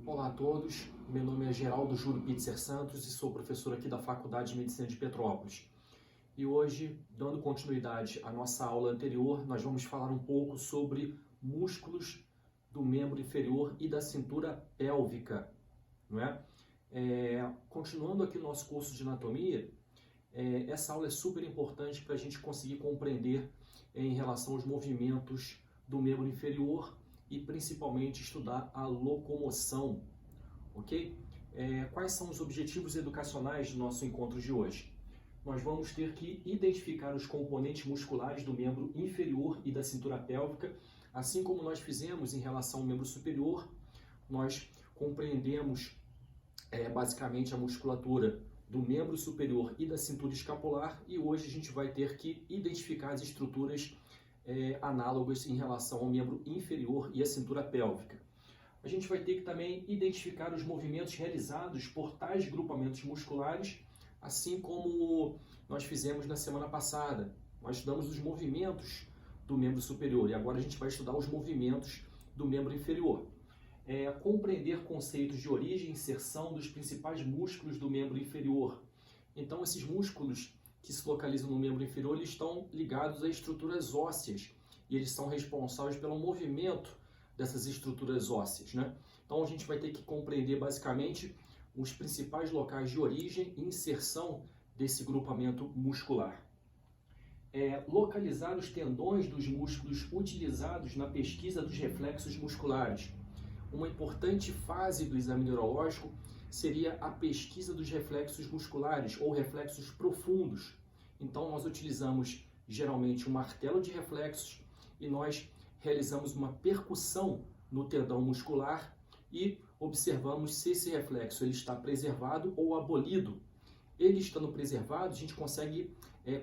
Olá a todos, meu nome é Geraldo Júlio Pitzer Santos e sou professor aqui da Faculdade de Medicina de Petrópolis. E hoje, dando continuidade à nossa aula anterior, nós vamos falar um pouco sobre músculos do membro inferior e da cintura pélvica, não é? Continuando aqui o nosso curso de anatomia, essa aula é super importante para a gente conseguir compreender em relação aos movimentos do membro inferior e principalmente estudar a locomoção, ok? Quais são os objetivos educacionais do nosso encontro de hoje? Nós vamos ter que identificar os componentes musculares do membro inferior e da cintura pélvica, assim como nós fizemos em relação ao membro superior. Nós compreendemos basicamente a musculatura do membro superior e da cintura escapular, e hoje a gente vai ter que identificar as estruturas análogas em relação ao membro inferior e à cintura pélvica. A gente vai ter que também identificar os movimentos realizados por tais grupamentos musculares, assim como nós fizemos na semana passada. Nós estudamos os movimentos do membro superior e agora a gente vai estudar os movimentos do membro inferior. Compreender conceitos de origem e inserção dos principais músculos do membro inferior. Então, esses músculos que se localizam no membro inferior, eles estão ligados a estruturas ósseas e eles são responsáveis pelo movimento dessas estruturas ósseas, né? Então, a gente vai ter que compreender basicamente os principais locais de origem e inserção desse grupamento muscular. Localizar os tendões dos músculos utilizados na pesquisa dos reflexos musculares. Uma importante fase do exame neurológico seria a pesquisa dos reflexos musculares ou reflexos profundos. Então, nós utilizamos geralmente um martelo de reflexos e nós realizamos uma percussão no tendão muscular e observamos se esse reflexo ele está preservado ou abolido. Ele estando preservado, a gente consegue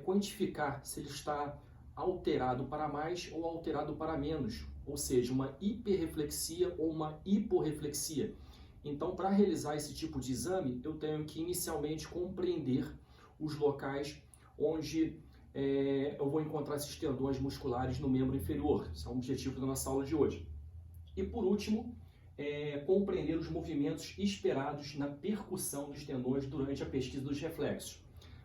quantificar se ele está alterado para mais ou alterado para menos, ou seja, uma hiperreflexia ou uma hiporreflexia. Então, para realizar esse tipo de exame, eu tenho que inicialmente compreender os locais onde eu vou encontrar esses tendões musculares no membro inferior. Esse é o objetivo da nossa aula de hoje. E por último, compreender os movimentos esperados na percussão dos tendões durante a pesquisa dos reflexos.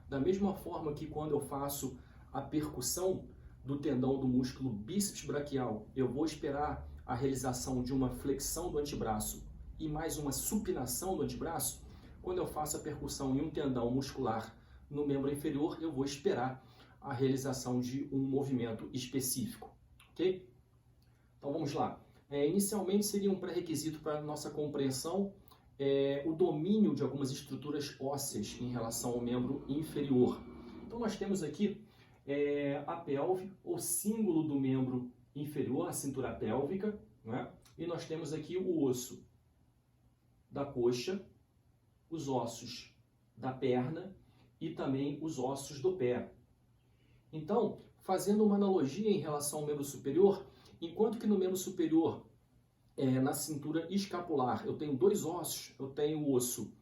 Da mesma forma que quando eu faço a percussão do tendão do músculo bíceps braquial, eu vou esperar a realização de uma flexão do antebraço e mais uma supinação do antebraço. Quando eu faço a percussão em um tendão muscular no membro inferior, eu vou esperar a realização de um movimento específico, ok? Então vamos lá. Inicialmente seria um pré-requisito para a nossa compreensão o domínio de algumas estruturas ósseas em relação ao membro inferior. Então nós temos aqui a pelve, o símbolo do membro inferior, a cintura pélvica, né? E nós temos aqui o osso da coxa, os ossos da perna e também os ossos do pé. Então, fazendo uma analogia em relação ao membro superior, enquanto que no membro superior, na cintura escapular, eu tenho dois ossos, eu tenho o osso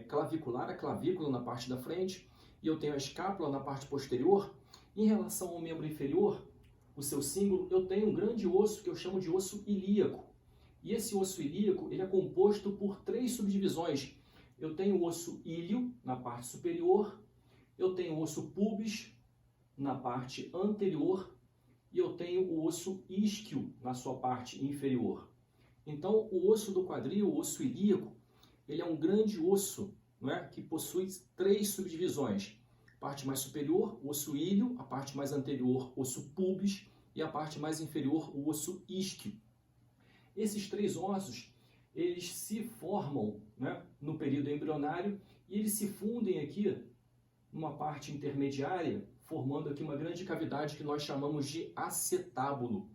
clavicular, a clavícula na parte da frente, e eu tenho a escápula na parte posterior. Em relação ao membro inferior, o seu símbolo, eu tenho um grande osso que eu chamo de osso ilíaco. E esse osso ilíaco, ele é composto por três subdivisões. Eu tenho o osso íleo na parte superior, eu tenho o osso pubis na parte anterior e eu tenho o osso isquio na sua parte inferior. Então, o osso do quadril, o osso ilíaco, ele é um grande osso, não é? Que possui três subdivisões. A parte mais superior, o osso íleo, a parte mais anterior, o osso pubis e a parte mais inferior, o osso isquio. Esses três ossos, eles se formam, né, no período embrionário e eles se fundem aqui numa parte intermediária, formando aqui uma grande cavidade que nós chamamos de acetábulo.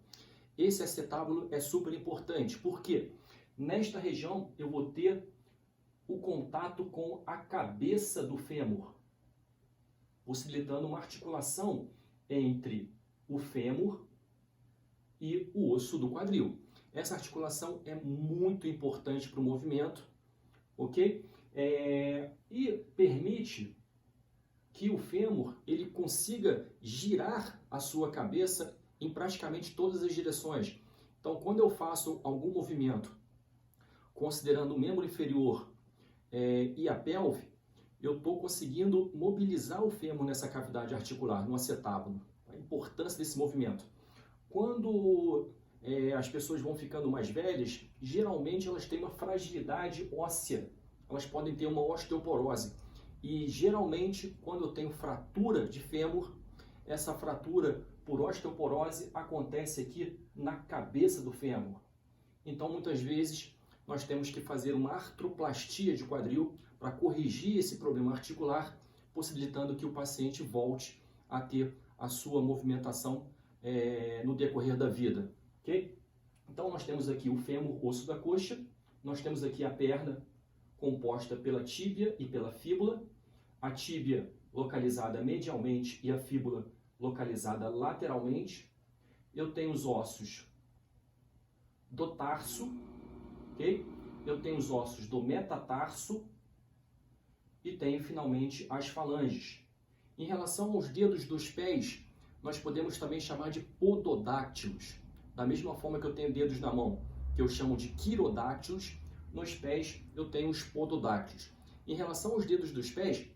Esse acetábulo é super importante, porque nesta região eu vou ter o contato com a cabeça do fêmur, possibilitando uma articulação entre o fêmur e o osso do quadril. Essa articulação é muito importante para o movimento, ok? E permite que o fêmur ele consiga girar a sua cabeça em praticamente todas as direções. Então, quando eu faço algum movimento considerando o membro inferior e a pelve, eu estou conseguindo mobilizar o fêmur nessa cavidade articular, no acetábulo. A importância desse movimento. Quando as pessoas vão ficando mais velhas, geralmente elas têm uma fragilidade óssea, elas podem ter uma osteoporose. E geralmente, quando eu tenho fratura de fêmur, essa fratura por osteoporose acontece aqui na cabeça do fêmur. Então, muitas vezes, nós temos que fazer uma artroplastia de quadril para corrigir esse problema articular, possibilitando que o paciente volte a ter a sua movimentação no decorrer da vida. Ok? Então, nós temos aqui o fêmur, osso da coxa, nós temos aqui a perna composta pela tíbia e pela fíbula, a tíbia localizada medialmente e a fíbula localizada lateralmente. Eu tenho os ossos do tarso, ok? Eu tenho os ossos do metatarso e tenho finalmente as falanges. Em relação aos dedos dos pés, nós podemos também chamar de pododáctilos. Da mesma forma que eu tenho dedos na mão, que eu chamo de quirodáctilos, nos pés eu tenho os pododáctilos. Em relação aos dedos dos pés,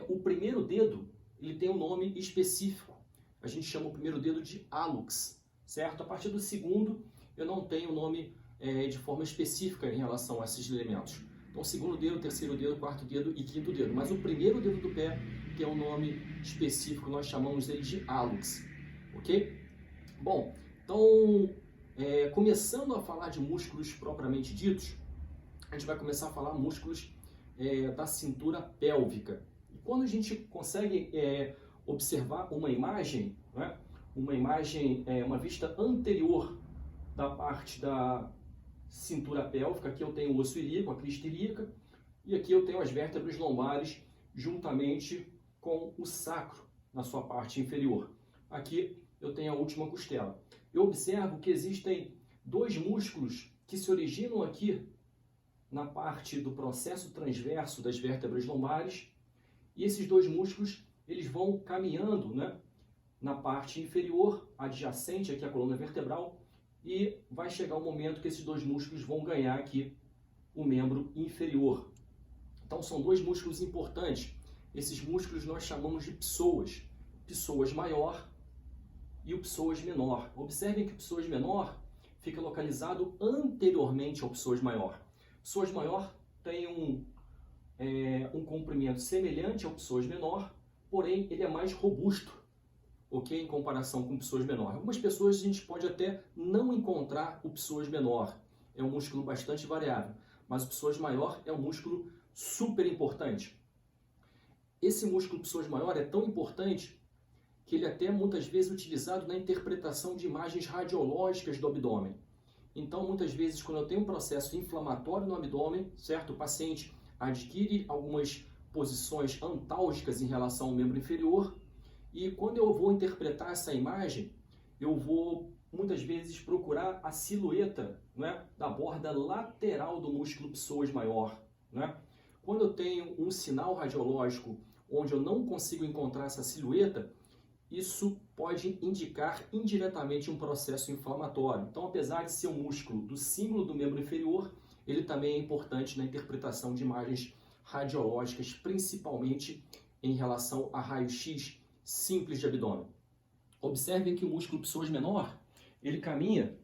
o primeiro dedo ele tem um nome específico. A gente chama o primeiro dedo de hallux, certo? A partir do segundo, eu não tenho nome de forma específica em relação a esses elementos. Então, segundo dedo, terceiro dedo, quarto dedo e quinto dedo. Mas o primeiro dedo do pé tem um nome específico, nós chamamos ele de hallux, ok? Bom, então, começando a falar de músculos propriamente ditos, a gente vai começar a falar músculos da cintura pélvica. E quando a gente consegue observar uma imagem, né, uma vista anterior da parte da cintura pélvica, aqui eu tenho o osso ilíaco, a crista ilíaca, e aqui eu tenho as vértebras lombares juntamente com o sacro na sua parte inferior. Aqui eu tenho a última costela. Eu observo que existem dois músculos que se originam aqui na parte do processo transverso das vértebras lombares, e esses dois músculos eles vão caminhando, né, na parte inferior, adjacente aqui à coluna vertebral, e vai chegar um momento que esses dois músculos vão ganhar aqui o membro inferior. Então são dois músculos importantes. Esses músculos nós chamamos de psoas. Psoas maior e o psoas menor. Observem que o psoas menor fica localizado anteriormente ao psoas maior. O psoas maior tem um comprimento semelhante ao psoas menor, porém ele é mais robusto, ok? Em comparação com o psoas menor. Algumas pessoas a gente pode até não encontrar o psoas menor. É um músculo bastante variável, mas o psoas maior é um músculo super importante. Esse músculo psoas maior é tão importante que ele até muitas vezes é utilizado na interpretação de imagens radiológicas do abdômen. Então, muitas vezes, quando eu tenho um processo inflamatório no abdômen, certo? O paciente adquire algumas posições antálgicas em relação ao membro inferior, e quando eu vou interpretar essa imagem, eu vou muitas vezes procurar a silhueta, né, da borda lateral do músculo psoas maior, né? Quando eu tenho um sinal radiológico onde eu não consigo encontrar essa silhueta, isso pode indicar indiretamente um processo inflamatório. Então, apesar de ser um músculo do símbolo do membro inferior, ele também é importante na interpretação de imagens radiológicas, principalmente em relação a raio-x simples de abdômen. Observem que o músculo psoas menor, ele caminha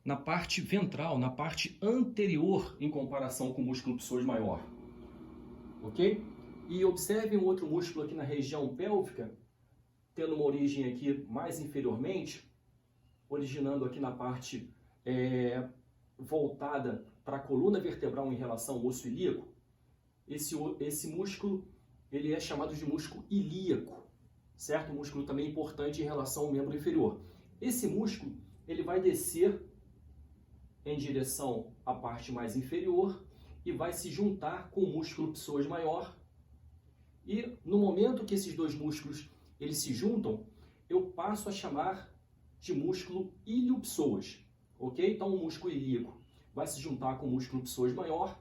na parte ventral, na parte anterior em comparação com o músculo psoas maior. Ok? E observem um outro músculo aqui na região pélvica, tendo uma origem aqui mais inferiormente, originando aqui na parte voltada para a coluna vertebral em relação ao osso ilíaco. Esse músculo ele é chamado de músculo ilíaco, certo? Um músculo também importante em relação ao membro inferior. Esse músculo ele vai descer em direção à parte mais inferior e vai se juntar com o músculo psoas maior. E no momento que esses dois músculos eles se juntam, eu passo a chamar de músculo ilio-psoas, ok? Então o músculo ilíaco vai se juntar com o músculo psoas maior.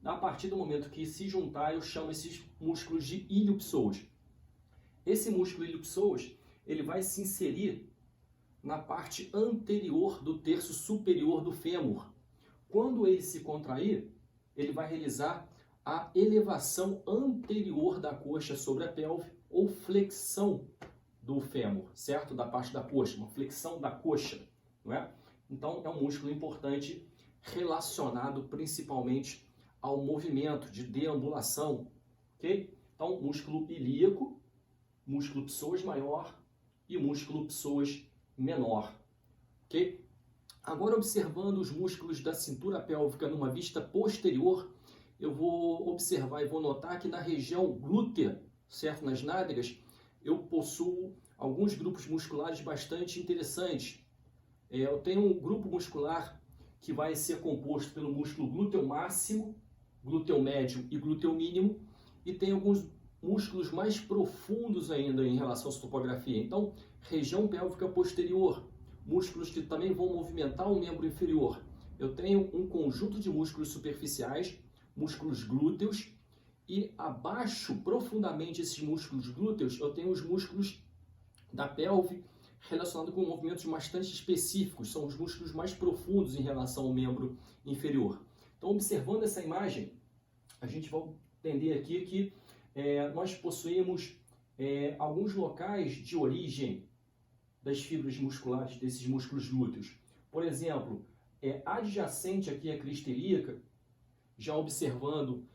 A partir do momento que se juntar, eu chamo esses músculos de ilio-psoas. Esse músculo ilio-psoas, ele vai se inserir na parte anterior do terço superior do fêmur, Quando ele se contrair, ele vai realizar a elevação anterior da coxa sobre a pelve ou flexão do fêmur, certo? Da parte da coxa, uma flexão da coxa, não é? Então, é um músculo importante relacionado principalmente ao movimento de deambulação, ok? Então, músculo ilíaco, músculo psoas maior e músculo psoas menor, ok? Agora, observando os músculos da cintura pélvica numa vista posterior, eu vou observar e vou notar que na região glútea, certo? Nas nádegas, eu possuo alguns grupos musculares bastante interessantes. Eu tenho um grupo muscular que vai ser composto pelo músculo glúteo máximo, glúteo médio e glúteo mínimo, e tem alguns músculos mais profundos ainda em relação à sua topografia. Então, região pélvica posterior, músculos que também vão movimentar o membro inferior. Eu tenho um conjunto de músculos superficiais, músculos glúteos, e abaixo, profundamente esses músculos glúteos, eu tenho os músculos da pelve relacionados com movimentos bastante específicos, são os músculos mais profundos em relação ao membro inferior. Então, observando essa imagem, a gente vai entender aqui que nós possuímos alguns locais de origem das fibras musculares desses músculos glúteos. Por exemplo, adjacente aqui à crista ilíaca, já observando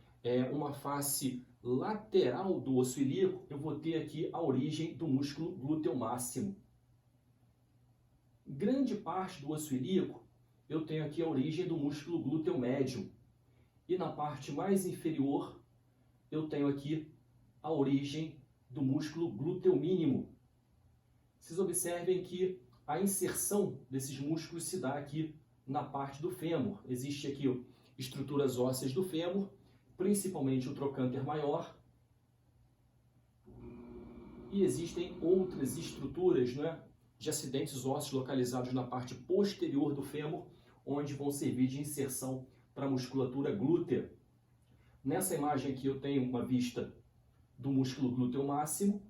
uma face lateral do osso ilíaco, eu vou ter aqui a origem do músculo glúteo máximo. Grande parte do osso ilíaco, eu tenho aqui a origem do músculo glúteo médio. E na parte mais inferior, eu tenho aqui a origem do músculo glúteo mínimo. Vocês observem que a inserção desses músculos se dá aqui na parte do fêmur. Existe aqui estruturas ósseas do fêmur, principalmente o trocânter maior. E existem outras estruturas, não é, de acidentes ósseos localizados na parte posterior do fêmur, onde vão servir de inserção para a musculatura glútea. Nessa imagem aqui eu tenho uma vista do músculo glúteo máximo.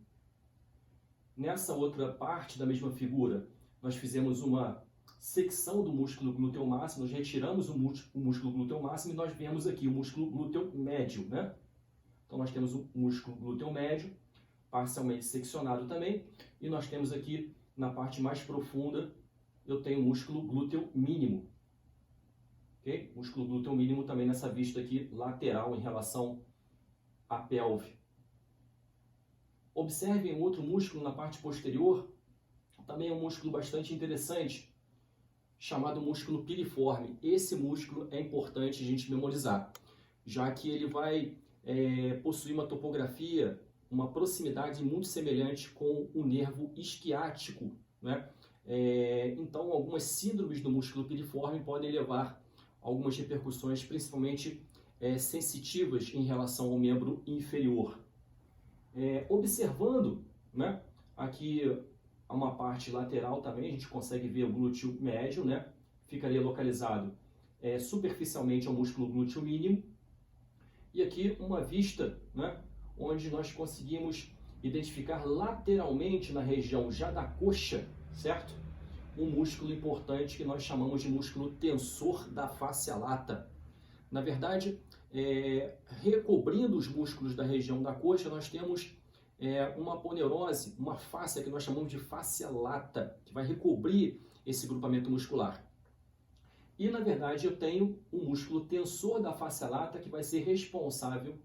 Nessa outra parte da mesma figura, nós fizemos uma secção do músculo glúteo máximo, nós retiramos o músculo glúteo máximo e nós vemos aqui o músculo glúteo médio, né? Então nós temos o músculo glúteo médio, parcialmente seccionado também, e nós temos aqui na parte mais profunda, eu tenho o músculo glúteo mínimo. Ok? Músculo glúteo mínimo também nessa vista aqui lateral em relação à pelve. Observem outro músculo na parte posterior, também é um músculo bastante interessante, chamado músculo piriforme. Esse músculo é importante a gente memorizar, já que ele vai possuir uma topografia, uma proximidade muito semelhante com o nervo isquiático, né? Então, algumas síndromes do músculo piriforme podem levar a algumas repercussões, principalmente sensitivas em relação ao membro inferior. Observando, né, aqui uma parte lateral também, a gente consegue ver o glúteo médio, né? Ficaria localizado superficialmente ao músculo glúteo mínimo. E aqui uma vista, né, onde nós conseguimos identificar lateralmente na região já da coxa, certo? Um músculo importante que nós chamamos de músculo tensor da fáscia lata. Na verdade, recobrindo os músculos da região da coxa, nós temos uma aponeurose, uma fáscia que nós chamamos de fáscia lata, que vai recobrir esse grupamento muscular. E, na verdade, eu tenho um músculo tensor da fáscia lata que vai ser responsável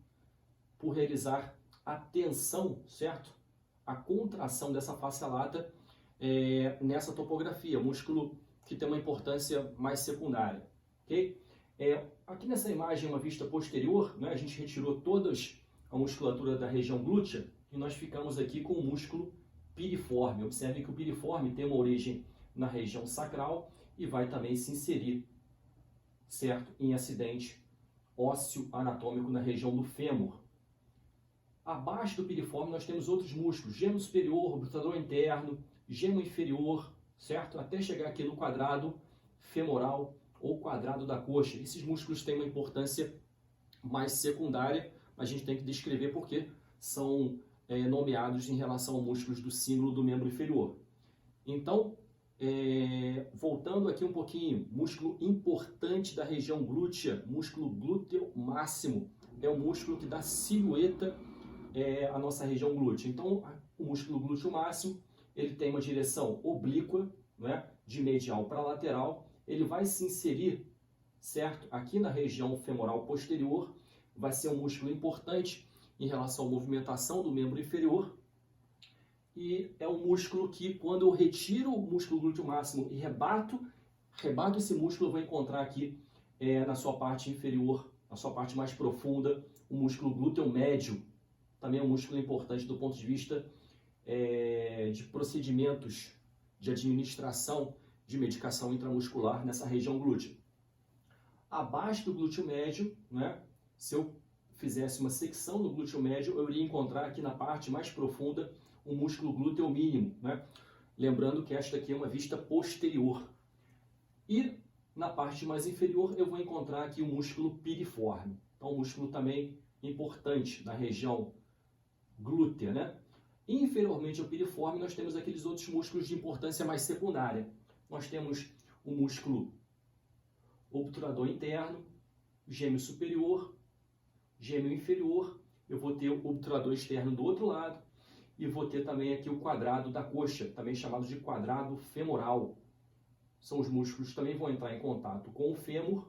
por realizar a tensão, certo? A contração dessa fáscia lata nessa topografia, músculo que tem uma importância mais secundária, ok? Aqui nessa imagem, uma vista posterior, né, a gente retirou toda a musculatura da região glútea e nós ficamos aqui com o músculo piriforme. Observem que o piriforme tem uma origem na região sacral e vai também se inserir, certo, em acidente ósseo anatômico na região do fêmur. Abaixo do piriforme nós temos outros músculos, gêmeo superior, obtrador interno, gêmeo inferior, certo? Até chegar aqui no quadrado femoral ou quadrado da coxa. Esses músculos têm uma importância mais secundária, mas a gente tem que descrever porque são nomeados em relação aos músculos do símbolo do membro inferior. Então, voltando aqui um pouquinho, músculo importante da região glútea, músculo glúteo máximo, é o músculo que dá silhueta à nossa região glútea. Então, o músculo glúteo máximo, ele tem uma direção oblíqua, né, de medial para lateral, ele vai se inserir, certo? Aqui na região femoral posterior, vai ser um músculo importante em relação à movimentação do membro inferior, e é um músculo que, quando eu retiro o músculo glúteo máximo e rebato esse músculo, eu vou encontrar aqui na sua parte inferior, na sua parte mais profunda, o músculo glúteo médio. Também é um músculo importante do ponto de vista de procedimentos de administração de medicação intramuscular nessa região glútea. Abaixo do glúteo médio, né, se eu fizesse uma secção do glúteo médio, eu iria encontrar aqui na parte mais profunda o músculo glúteo mínimo, né? Lembrando que esta aqui é uma vista posterior. E na parte mais inferior eu vou encontrar aqui o músculo piriforme. Então, um músculo também importante na região glútea, né? Inferiormente ao piriforme, nós temos aqueles outros músculos de importância mais secundária. Nós temos o músculo obturador interno, gêmeo superior, gêmeo inferior. Eu vou ter o obturador externo do outro lado. E vou ter também aqui o quadrado da coxa, também chamado de quadrado femoral. São os músculos que também vão entrar em contato com o fêmur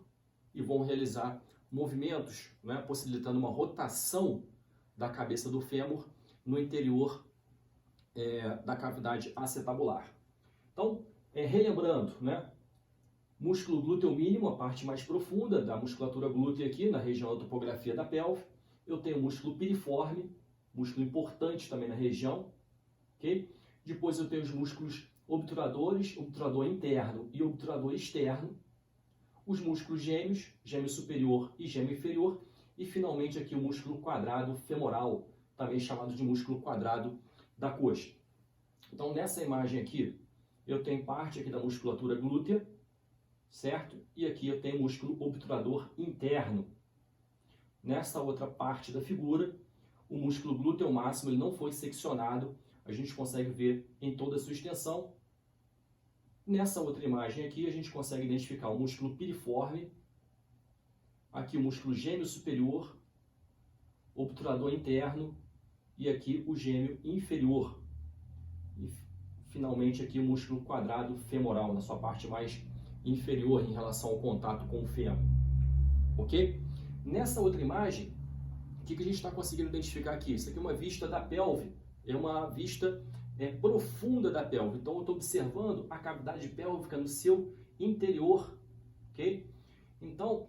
e vão realizar movimentos, né, possibilitando uma rotação da cabeça do fêmur no interior da cavidade acetabular. Então, relembrando, né, músculo glúteo mínimo, a parte mais profunda da musculatura glútea aqui, na região da topografia da pelve. Eu tenho o músculo piriforme, músculo importante também na região, ok? Depois eu tenho os músculos obturadores, obturador interno e obturador externo, os músculos gêmeos, gêmeo superior e gêmeo inferior, e finalmente aqui o músculo quadrado femoral, também chamado de músculo quadrado da coxa. Então, nessa imagem aqui, eu tenho parte aqui da musculatura glútea, certo? E aqui eu tenho o músculo obturador interno. Nessa outra parte da figura, o músculo glúteo máximo ele não foi seccionado, a gente consegue ver em toda a sua extensão. Nessa outra imagem aqui, a gente consegue identificar o músculo piriforme, aqui o músculo gêmeo superior, obturador interno e aqui o gêmeo inferior. E finalmente aqui o músculo quadrado femoral, na sua parte mais inferior em relação ao contato com o fêmur. Ok? Nessa outra imagem, o que a gente está conseguindo identificar aqui? Isso aqui é uma vista da pelve, é uma vista profunda da pelve. Então, eu estou observando a cavidade pélvica no seu interior, ok? Então,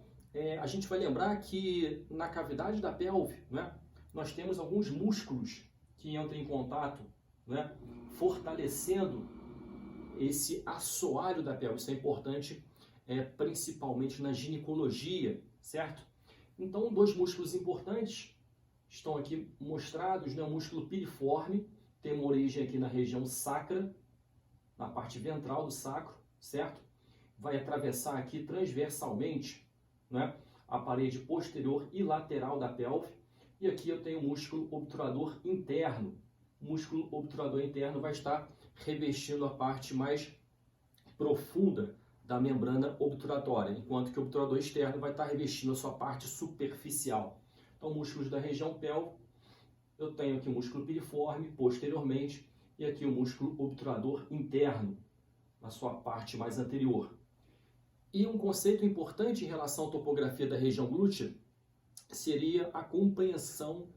a gente vai lembrar que na cavidade da pelve, né, nós temos alguns músculos que entram em contato, né, fortalecendo esse assoalho da pelve. Isso é importante, principalmente na ginecologia, certo? Então, dois músculos importantes estão aqui mostrados, né? O músculo piriforme tem uma origem aqui na região sacra, na parte ventral do sacro, certo? Vai atravessar aqui transversalmente, né, a parede posterior e lateral da pelve. E aqui eu tenho o músculo obturador interno. O músculo obturador interno vai estar revestindo a parte mais profunda da membrana obturatória, enquanto que o obturador externo vai estar revestindo a sua parte superficial. Então, músculos da região pélvica, eu tenho aqui o músculo piriforme posteriormente e aqui o músculo obturador interno, na sua parte mais anterior. E um conceito importante em relação à topografia da região glútea seria a compreensão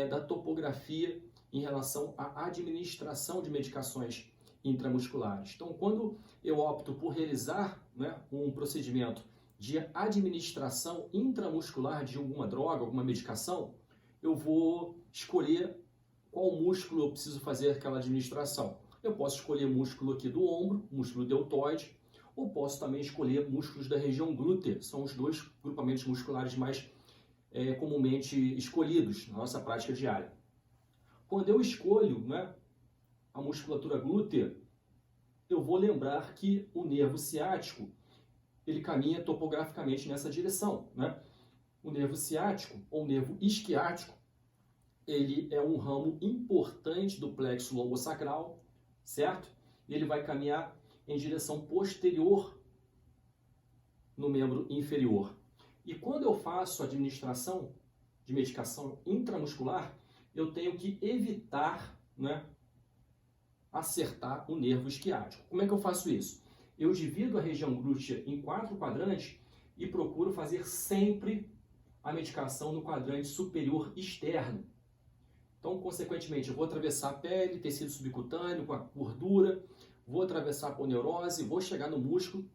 da topografia em relação à administração de medicações intramusculares. Então, quando eu opto por realizar, né, um procedimento de administração intramuscular de alguma droga, alguma medicação, eu vou escolher qual músculo eu preciso fazer aquela administração. Eu posso escolher músculo aqui do ombro, músculo deltoide, ou posso também escolher músculos da região glútea. São os dois grupamentos musculares mais comumente escolhidos na nossa prática diária. Quando eu escolho, né, a musculatura glútea, eu vou lembrar que o nervo ciático ele caminha topograficamente nessa direção, né? O nervo ciático, ou nervo isquiático, ele é um ramo importante do plexo lombosacral, certo? E ele vai caminhar em direção posterior no membro inferior. E quando eu faço administração de medicação intramuscular, eu tenho que evitar, né, acertar o nervo isquiático. Como é que eu faço isso? Eu divido a região glútea em 4 quadrantes e procuro fazer sempre a medicação no quadrante superior externo. Então, consequentemente, eu vou atravessar a pele, tecido subcutâneo, com a gordura, vou atravessar a aponeurose, vou chegar no músculo.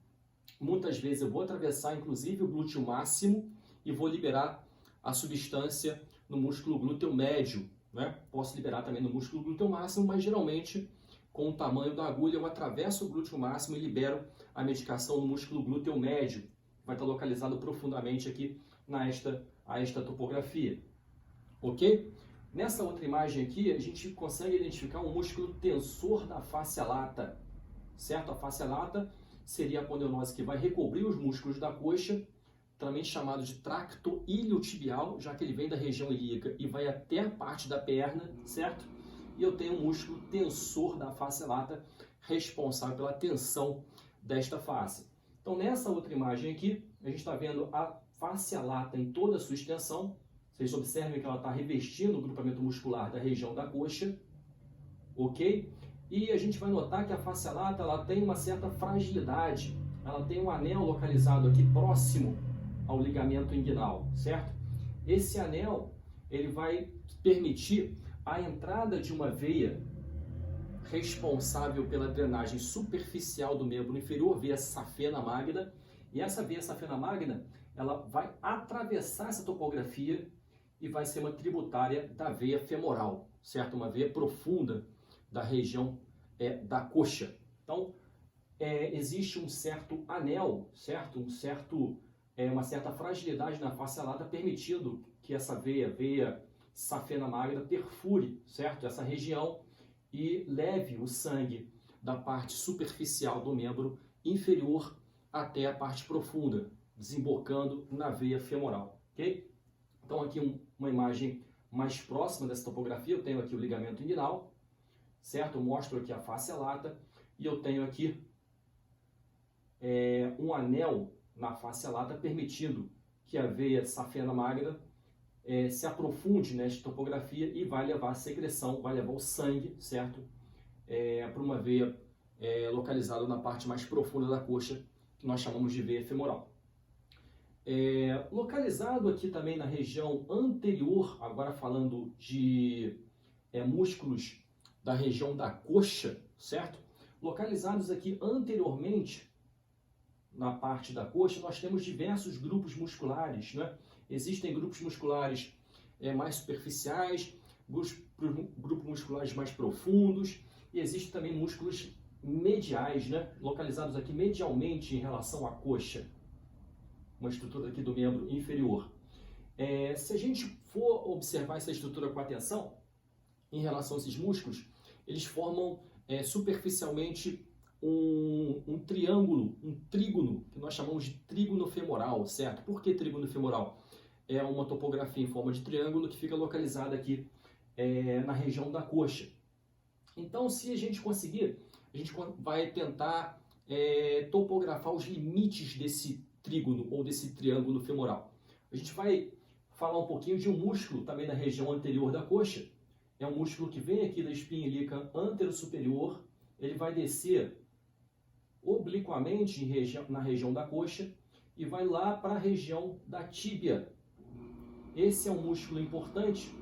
Muitas vezes eu vou atravessar, inclusive, o glúteo máximo e vou liberar a substância no músculo glúteo médio, né? Posso liberar também no músculo glúteo máximo, mas geralmente, com o tamanho da agulha, eu atravesso o glúteo máximo e libero a medicação no músculo glúteo médio. Vai estar localizado profundamente aqui a esta topografia. Ok? Nessa outra imagem aqui, a gente consegue identificar um músculo tensor da fáscia lata, certo? A fáscia lata seria a aponeurose que vai recobrir os músculos da coxa, também chamado de tracto iliotibial, já que ele vem da região ilíaca e vai até a parte da perna, certo? E eu tenho um músculo tensor da fáscia lata, responsável pela tensão desta face. Então, nessa outra imagem aqui, a gente está vendo a fáscia lata em toda a sua extensão. Vocês observem que ela está revestindo o grupamento muscular da região da coxa, ok? E a gente vai notar que a fáscia lata ela tem uma certa fragilidade. Ela tem um anel localizado aqui próximo ao ligamento inguinal, certo? Esse anel ele vai permitir a entrada de uma veia responsável pela drenagem superficial do membro inferior, veia safena magna. E essa veia safena magna ela vai atravessar essa topografia e vai ser uma tributária da veia femoral, certo? Uma veia profunda da região da coxa. Então, existe um certo anel, certo? Uma certa fragilidade na fáscia lata, permitindo que essa veia safena magna, perfure, certo? Essa região e leve o sangue da parte superficial do membro inferior até a parte profunda, desembocando na veia femoral, ok? Então, aqui uma imagem mais próxima dessa topografia, eu tenho aqui o ligamento inguinal, certo? Eu mostro aqui a fáscia lata e eu tenho aqui um anel na fáscia lata permitindo que a veia safena magna se aprofunde nesta topografia e vai levar a secreção, vai levar o sangue, certo? Para uma veia localizada na parte mais profunda da coxa, que nós chamamos de veia femoral. Localizado aqui também na região anterior, agora falando de músculos da região da coxa, certo? Localizados aqui anteriormente, na parte da coxa, nós temos diversos grupos musculares, né? Existem grupos musculares mais superficiais, grupos musculares mais profundos, e existem também músculos mediais, né? Localizados aqui medialmente em relação à coxa, uma estrutura aqui do membro inferior. Se a gente for observar essa estrutura com atenção, em relação a esses músculos, eles formam superficialmente um triângulo, um trígono, que nós chamamos de trígono femoral, certo? Por que trígono femoral? É uma topografia em forma de triângulo que fica localizada aqui na região da coxa. Então, se a gente conseguir, a gente vai tentar topografar os limites desse trígono ou desse triângulo femoral. A gente vai falar um pouquinho de um músculo também na região anterior da coxa. É um músculo que vem aqui da espinha ilíaca anterosuperior, ele vai descer obliquamente na região da coxa e vai lá para a região da tíbia. Esse é um músculo importante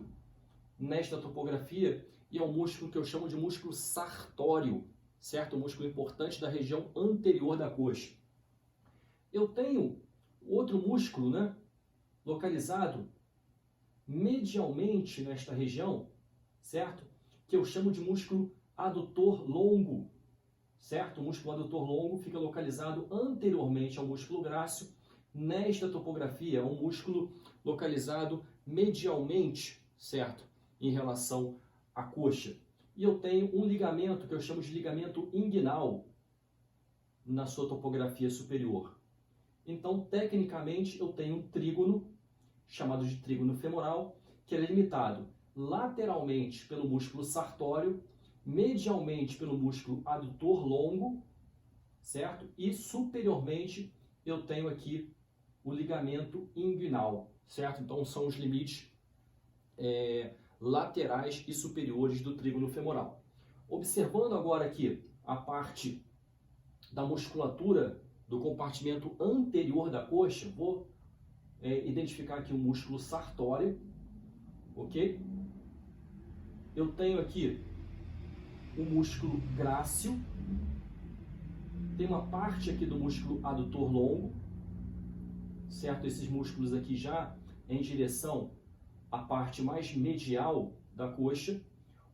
nesta topografia e é um músculo que eu chamo de músculo sartório, certo? Um músculo importante da região anterior da coxa. Eu tenho outro músculo, né, localizado medialmente nesta região, certo? Que eu chamo de músculo adutor longo, certo? O músculo adutor longo fica localizado anteriormente ao músculo grácil. Nesta topografia, é um músculo localizado medialmente, certo? Em relação à coxa. E eu tenho um ligamento que eu chamo de ligamento inguinal na sua topografia superior. Então, tecnicamente, eu tenho um trígono, chamado de trígono femoral, que é limitado lateralmente pelo músculo sartório, medialmente pelo músculo adutor longo certo? E superiormente eu tenho aqui o ligamento inguinal, certo? Então são os limites laterais e superiores do trígono femoral. Observando agora aqui a parte da musculatura do compartimento anterior da coxa, vou identificar aqui o músculo sartório, ok? Eu tenho aqui o músculo grácil, tem uma parte aqui do músculo adutor longo, certo? Esses músculos aqui já em direção à parte mais medial da coxa.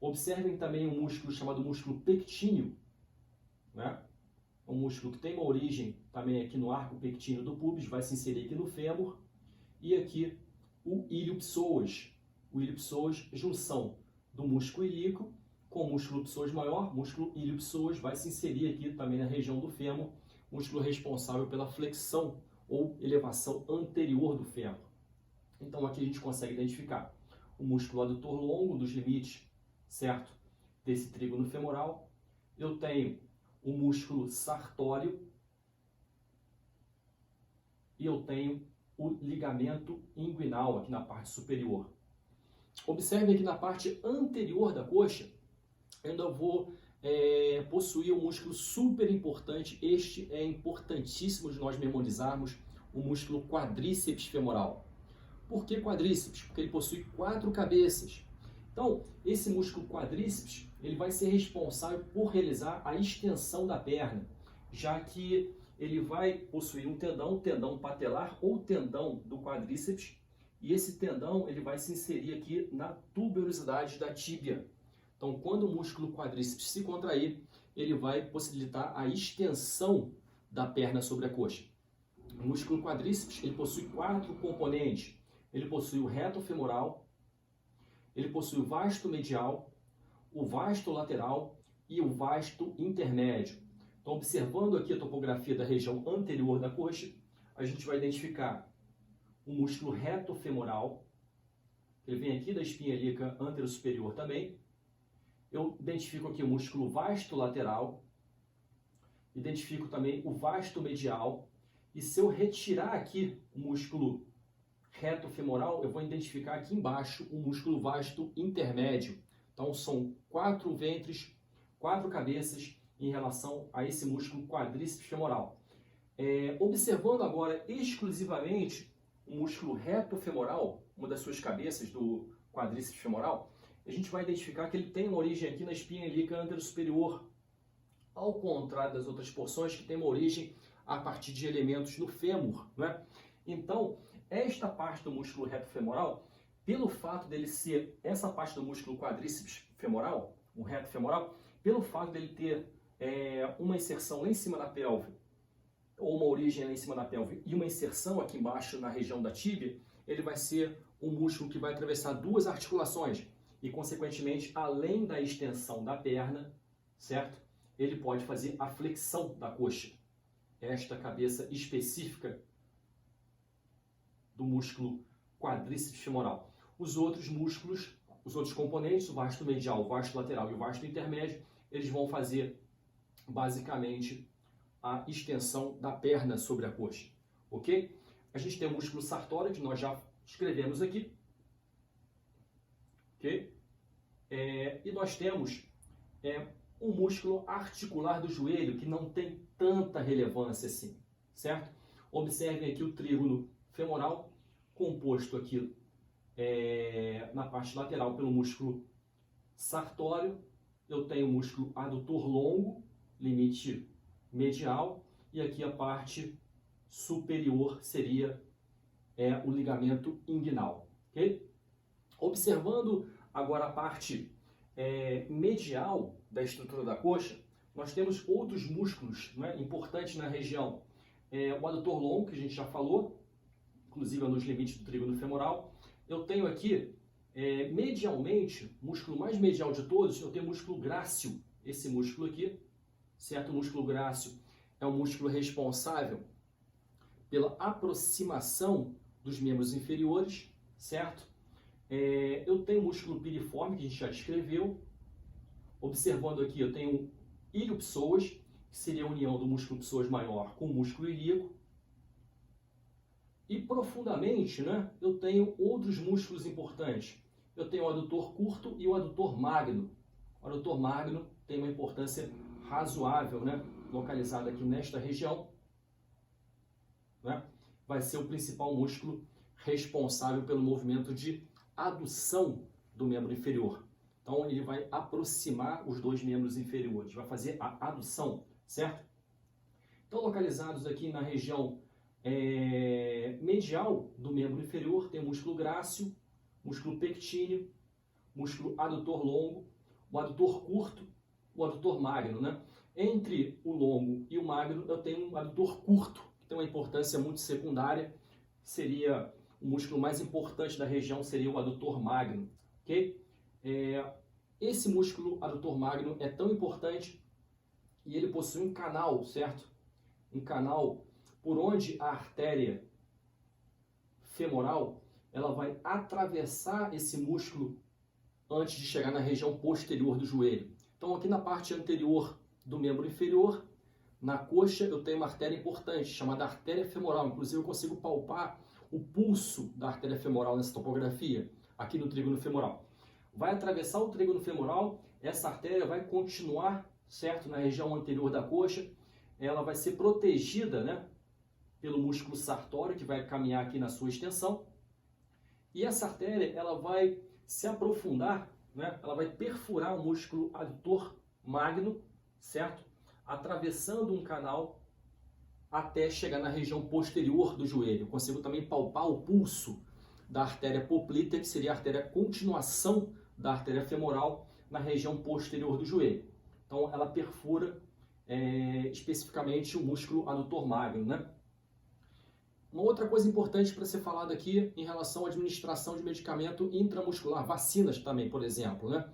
Observem também um músculo chamado músculo pectíneo, né? Um músculo que tem uma origem também aqui no arco pectíneo do pubis, vai se inserir aqui no fêmur. E aqui o ilio-psoas. O ilio-psoas, junção do músculo ilíaco com o músculo psoas maior, músculo ilio-psoas vai se inserir aqui também na região do fêmur, músculo responsável pela flexão ou elevação anterior do fêmur. Então aqui a gente consegue identificar o músculo adutor longo dos limites, certo? Desse trígono femoral. Eu tenho o músculo sartório e eu tenho o ligamento inguinal aqui na parte superior. Observe aqui na parte anterior da coxa, eu ainda vou possuir um músculo super importante. Este é importantíssimo de nós memorizarmos, o músculo quadríceps femoral. Por que quadríceps? Porque ele possui 4 cabeças. Então, esse músculo quadríceps, ele vai ser responsável por realizar a extensão da perna, já que ele vai possuir um tendão patelar ou tendão do quadríceps, e esse tendão ele vai se inserir aqui na tuberosidade da tíbia. Então, quando o músculo quadríceps se contrair, ele vai possibilitar a extensão da perna sobre a coxa. O músculo quadríceps ele possui 4 componentes. Ele possui o reto femoral, ele possui o vasto medial, o vasto lateral e o vasto intermédio. Então, observando aqui a topografia da região anterior da coxa, a gente vai identificar o músculo reto femoral, ele vem aqui da espinha ilíaca anterosuperior também. Eu identifico aqui o músculo vasto lateral, identifico também o vasto medial, e se eu retirar aqui o músculo reto femoral, eu vou identificar aqui embaixo o músculo vasto intermédio. Então são 4 ventres, 4 cabeças em relação a esse músculo quadríceps femoral. Observando agora exclusivamente o músculo reto femoral, uma das suas cabeças do quadríceps femoral, a gente vai identificar que ele tem uma origem aqui na espinha ilíaca anterosuperior, ao contrário das outras porções que tem uma origem a partir de elementos no fêmur, né? Então, esta parte do músculo reto femoral, pelo fato dele ser essa parte do músculo quadríceps femoral, o reto femoral, pelo fato dele ter uma inserção lá em cima da pelve, ou uma origem lá em cima da pelve, e uma inserção aqui embaixo na região da tíbia, ele vai ser um músculo que vai atravessar 2 articulações, e consequentemente, além da extensão da perna, certo? Ele pode fazer a flexão da coxa. Esta cabeça específica do músculo quadríceps femoral. Os outros músculos, os outros componentes, o vasto medial, o vasto lateral e o vasto intermédio, eles vão fazer basicamente a extensão da perna sobre a coxa, ok? A gente tem o músculo sartório, que nós já escrevemos aqui, ok? E nós temos um músculo articular do joelho, que não tem tanta relevância assim, certo? Observem aqui o trígono femoral, composto aqui na parte lateral pelo músculo sartório. Eu tenho o músculo adutor longo, limite medial, e aqui a parte superior seria o ligamento inguinal, ok? Observando agora a parte medial da estrutura da coxa, nós temos outros músculos, né, importantes na região. O adutor longo, que a gente já falou, inclusive nos limites do trígono femoral. Eu tenho aqui, medialmente, o músculo mais medial de todos, eu tenho o músculo grácil, esse músculo aqui, certo? O músculo grácil é o músculo responsável pela aproximação dos membros inferiores, certo? Eu tenho o músculo piriforme, que a gente já descreveu. Observando aqui, eu tenho ilio-psoas, que seria a união do músculo psoas maior com o músculo ilíaco. E profundamente, né, eu tenho outros músculos importantes. Eu tenho o adutor curto e o adutor magno. O adutor magno tem uma importância razoável, né, localizado aqui nesta região, né, vai ser o principal músculo responsável pelo movimento de adução do membro inferior. Então, ele vai aproximar os dois membros inferiores, vai fazer a adução, certo? Então, localizados aqui na região medial do membro inferior, tem o músculo grácil, músculo pectíneo, músculo adutor longo, o adutor curto, o adutor magno, né? Entre o longo e o magno, eu tenho um adutor curto, que tem uma importância muito secundária, seria o músculo mais importante da região, seria o adutor magno, ok? Esse músculo adutor magno é tão importante e ele possui um canal, certo? Um canal por onde a artéria femoral ela vai atravessar esse músculo antes de chegar na região posterior do joelho. Então, aqui na parte anterior do membro inferior, na coxa, eu tenho uma artéria importante, chamada artéria femoral. Inclusive, eu consigo palpar o pulso da artéria femoral nessa topografia, aqui no trígono femoral. Vai atravessar o trígono femoral, essa artéria vai continuar, certo, na região anterior da coxa, ela vai ser protegida, né, pelo músculo sartório, que vai caminhar aqui na sua extensão, e essa artéria, ela vai se aprofundar, né, ela vai perfurar o músculo adutor magno, certo, atravessando um canal até chegar na região posterior do joelho. Eu consigo também palpar o pulso da artéria poplítea, que seria a artéria continuação da artéria femoral na região posterior do joelho. Então, ela perfura especificamente o músculo adutor magno, né? Uma outra coisa importante para ser falado aqui em relação à administração de medicamento intramuscular, vacinas também, por exemplo, né?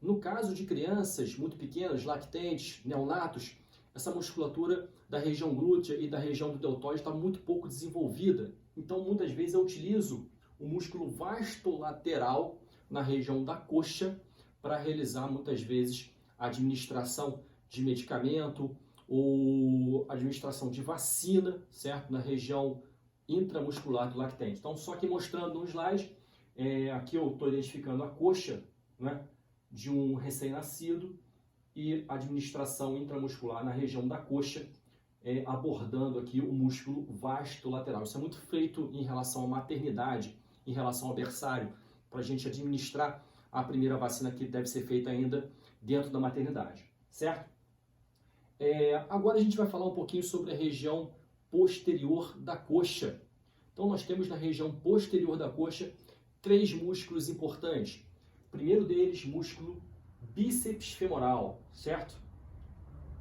No caso de crianças muito pequenas, lactentes, neonatos, essa musculatura da região glútea e da região do deltóide está muito pouco desenvolvida. Então, muitas vezes eu utilizo o músculo vastolateral na região da coxa para realizar, muitas vezes, a administração de medicamento ou administração de vacina, certo? Na região intramuscular do lactente. Então, só que mostrando no slide, aqui eu estou identificando a coxa, né, de um recém-nascido e administração intramuscular na região da coxa, abordando aqui o músculo vastolateral. Isso é muito feito em relação à maternidade, em relação ao berçário, para a gente administrar a primeira vacina que deve ser feita ainda dentro da maternidade, certo? Agora a gente vai falar um pouquinho sobre a região posterior da coxa. Então nós temos na região posterior da coxa 3 músculos importantes. O primeiro deles, músculo bíceps femoral, certo?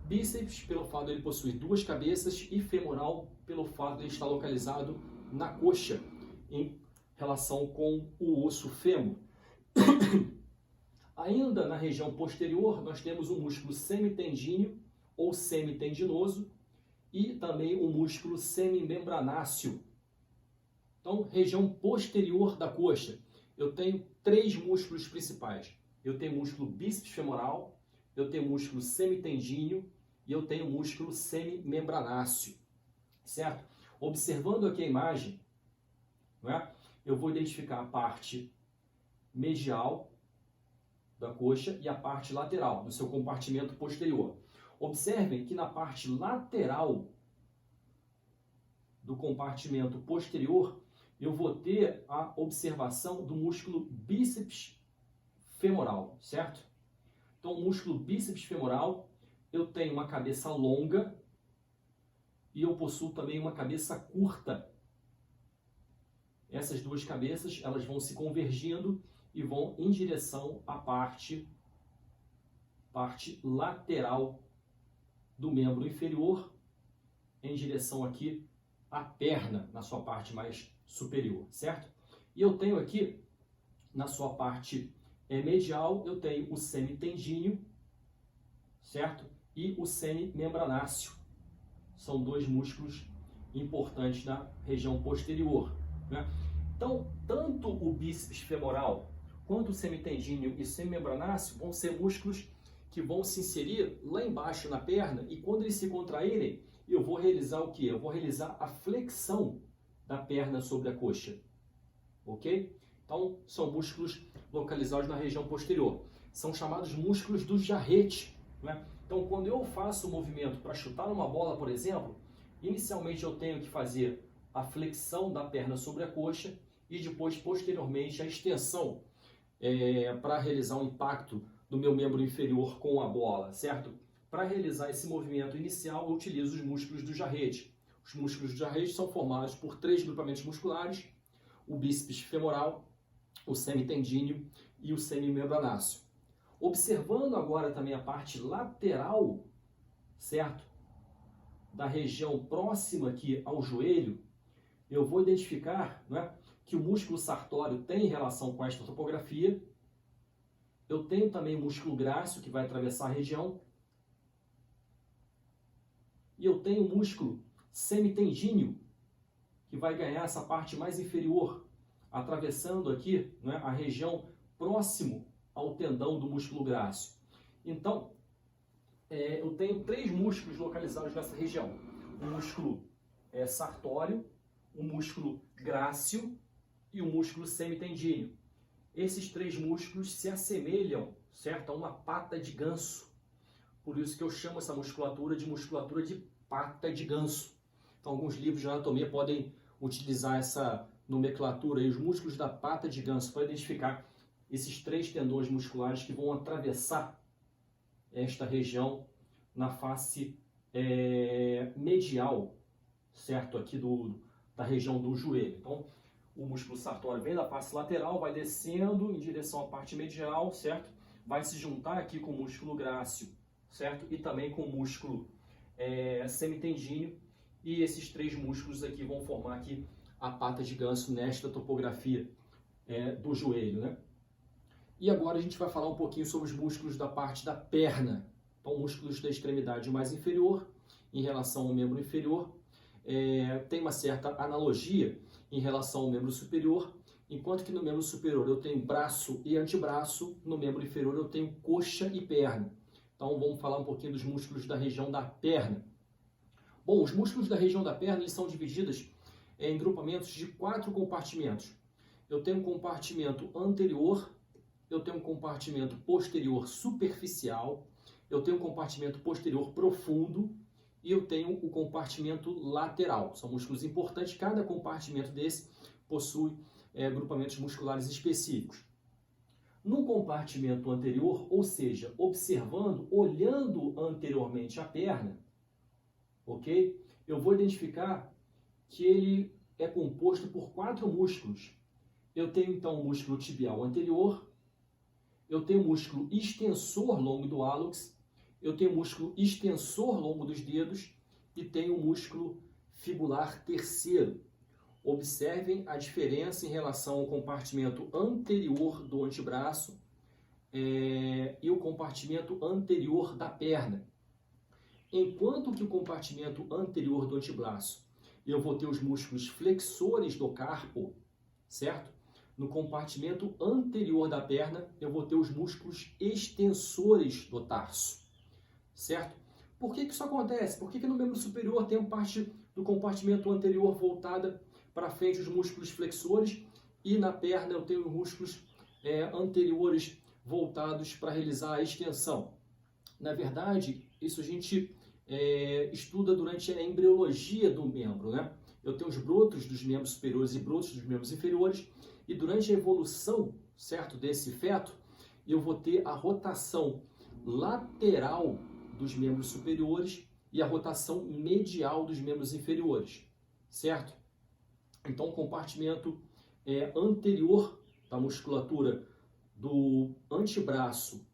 Bíceps pelo fato de ele possuir 2 cabeças e femoral pelo fato de ele estar localizado na coxa, em relação com o osso fêmur. Ainda na região posterior, nós temos o músculo semitendíneo ou semitendinoso e também o músculo semimembranáceo. Então, região posterior da coxa, eu tenho 3 músculos principais. Eu tenho o músculo bíceps femoral, eu tenho o músculo semitendíneo e eu tenho o músculo semimembranáceo, certo? Observando aqui a imagem, né, eu vou identificar a parte medial da coxa e a parte lateral do seu compartimento posterior. Observem que na parte lateral do compartimento posterior, eu vou ter a observação do músculo bíceps femoral, certo? Então, o músculo bíceps femoral, eu tenho uma cabeça longa e eu possuo também uma cabeça curta. Essas 2 cabeças, elas vão se convergindo e vão em direção à parte lateral do membro inferior, em direção aqui à perna, na sua parte mais superior, certo? E eu tenho aqui, na sua parte medial, eu tenho o semitendíneo, certo? E o semimembranáceo. São 2 músculos importantes na região posterior, né? Então, tanto o bíceps femoral quanto o semitendíneo e o semimembranáceo vão ser músculos que vão se inserir lá embaixo na perna e quando eles se contraírem, eu vou realizar o quê? Eu vou realizar a flexão da perna sobre a coxa, ok? Então, são músculos localizados na região posterior. São chamados músculos do jarrete, né? Então, quando eu faço o movimento para chutar uma bola, por exemplo, inicialmente eu tenho que fazer a flexão da perna sobre a coxa e depois, posteriormente, a extensão para realizar um impacto do meu membro inferior com a bola, certo? Para realizar esse movimento inicial, eu utilizo os músculos do jarrete. Os músculos do jarrete são formados por 3 grupamentos musculares: o bíceps femoral, o semitendíneo e o semimembranáceo. Observando agora também a parte lateral, certo? Da região próxima aqui ao joelho, eu vou identificar, né, que o músculo sartório tem relação com esta topografia. Eu tenho também o músculo grácil, que vai atravessar a região. E eu tenho o músculo semitendíneo, que vai ganhar essa parte mais inferior, atravessando aqui, né, a região próximo ao tendão do músculo grácil. Então, eu tenho 3 músculos localizados nessa região. O músculo sartório, o músculo grácil e o músculo semitendíneo. Esses 3 músculos se assemelham, certo, a uma pata de ganso. Por isso que eu chamo essa musculatura de pata de ganso. Então, alguns livros de anatomia podem utilizar essa nomenclatura aí, os músculos da pata de ganso, para identificar esses 3 tendões musculares que vão atravessar esta região na face medial, certo, aqui da região do joelho. Então, o músculo sartório vem da face lateral, vai descendo em direção à parte medial, certo? Vai se juntar aqui com o músculo grácil, certo? E também com o músculo semitendíneo. E esses 3 músculos aqui vão formar aqui a pata de ganso nesta topografia do joelho, né? E agora a gente vai falar um pouquinho sobre os músculos da parte da perna. Então, músculos da extremidade mais inferior em relação ao membro inferior. Tem uma certa analogia em relação ao membro superior, enquanto que no membro superior eu tenho braço e antebraço, no membro inferior eu tenho coxa e perna. Então vamos falar um pouquinho dos músculos da região da perna. Bom, os músculos da região da perna eles são divididos em grupamentos de 4 compartimentos. Eu tenho um compartimento anterior, eu tenho um compartimento posterior superficial, eu tenho um compartimento posterior profundo, e eu tenho o compartimento lateral. São músculos importantes, cada compartimento desse possui grupamentos musculares específicos. No compartimento anterior, ou seja, observando, olhando anteriormente a perna, ok? Eu vou identificar que ele é composto por 4 músculos. Eu tenho então o músculo tibial anterior, eu tenho o músculo extensor longo do hálux, eu tenho o músculo extensor longo dos dedos e tenho o músculo fibular terceiro. Observem a diferença em relação ao compartimento anterior do antebraço e o compartimento anterior da perna. Enquanto que o compartimento anterior do antebraço eu vou ter os músculos flexores do carpo, certo? No compartimento anterior da perna eu vou ter os músculos extensores do tarso. Certo? Por que isso acontece? Por que no membro superior tem parte do compartimento anterior voltada para frente, os músculos flexores, e na perna eu tenho os músculos anteriores voltados para realizar a extensão? Na verdade, isso a gente estuda durante a embriologia do membro, né? Eu tenho os brotos dos membros superiores e brotos dos membros inferiores, e durante a evolução, certo, desse feto, eu vou ter a rotação lateral dos membros superiores e a rotação medial dos membros inferiores, certo? Então, o compartimento anterior da musculatura do antebraço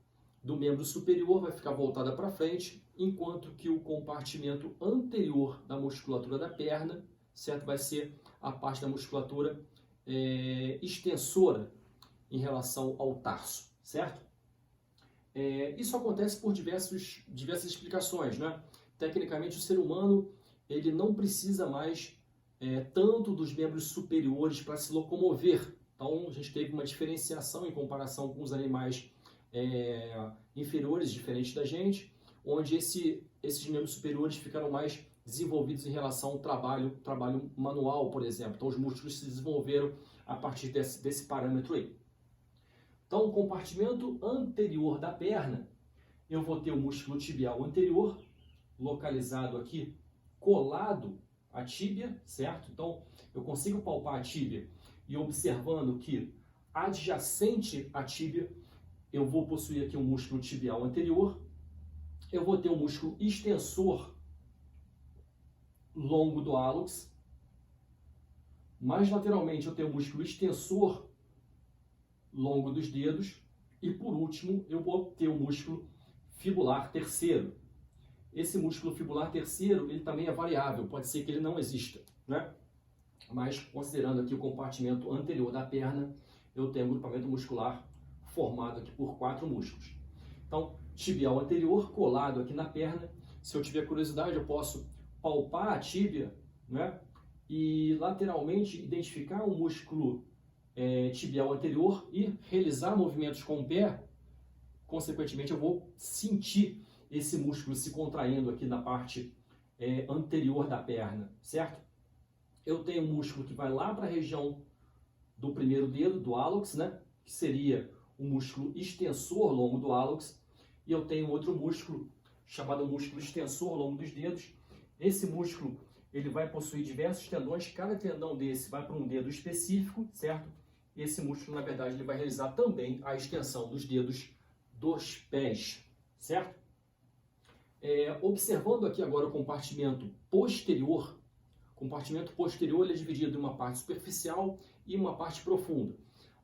do membro superior vai ficar voltada para frente, enquanto que o compartimento anterior da musculatura da perna, certo, vai ser a parte da musculatura extensora em relação ao tarso, certo? Isso acontece por diversas explicações, né? Tecnicamente, o ser humano ele não precisa mais tanto dos membros superiores para se locomover. Então, a gente teve uma diferenciação em comparação com os animais inferiores diferentes da gente, onde esses membros superiores ficaram mais desenvolvidos em relação ao trabalho manual, por exemplo. Então, os músculos se desenvolveram a partir desse parâmetro aí. Então, o compartimento anterior da perna, eu vou ter o músculo tibial anterior, localizado aqui, colado à tíbia, certo? Então, eu consigo palpar a tíbia e observando que adjacente à tíbia, eu vou possuir aqui um músculo tibial anterior, eu vou ter um músculo extensor longo do hálux, mais lateralmente eu tenho o músculo extensor longo dos dedos e por último eu vou ter o músculo fibular terceiro. Esse músculo fibular terceiro, ele também é variável, pode ser que ele não exista, né? Mas considerando aqui o compartimento anterior da perna, eu tenho um grupamento muscular formado aqui por 4 músculos. Então, tibial anterior colado aqui na perna. Se eu tiver curiosidade, eu posso palpar a tíbia, né? E lateralmente identificar o músculo tibial anterior e realizar movimentos com o pé. Consequentemente, eu vou sentir esse músculo se contraindo aqui na parte anterior da perna, certo? Eu tenho um músculo que vai lá para a região do primeiro dedo, do hálux, né? Que seria o músculo extensor longo do hálux. E eu tenho outro músculo chamado músculo extensor longo dos dedos. Esse músculo ele vai possuir diversos tendões, cada tendão desse vai para um dedo específico, certo? Esse músculo, na verdade, ele vai realizar também a extensão dos dedos dos pés, certo? Observando aqui agora o compartimento posterior ele é dividido em uma parte superficial e uma parte profunda.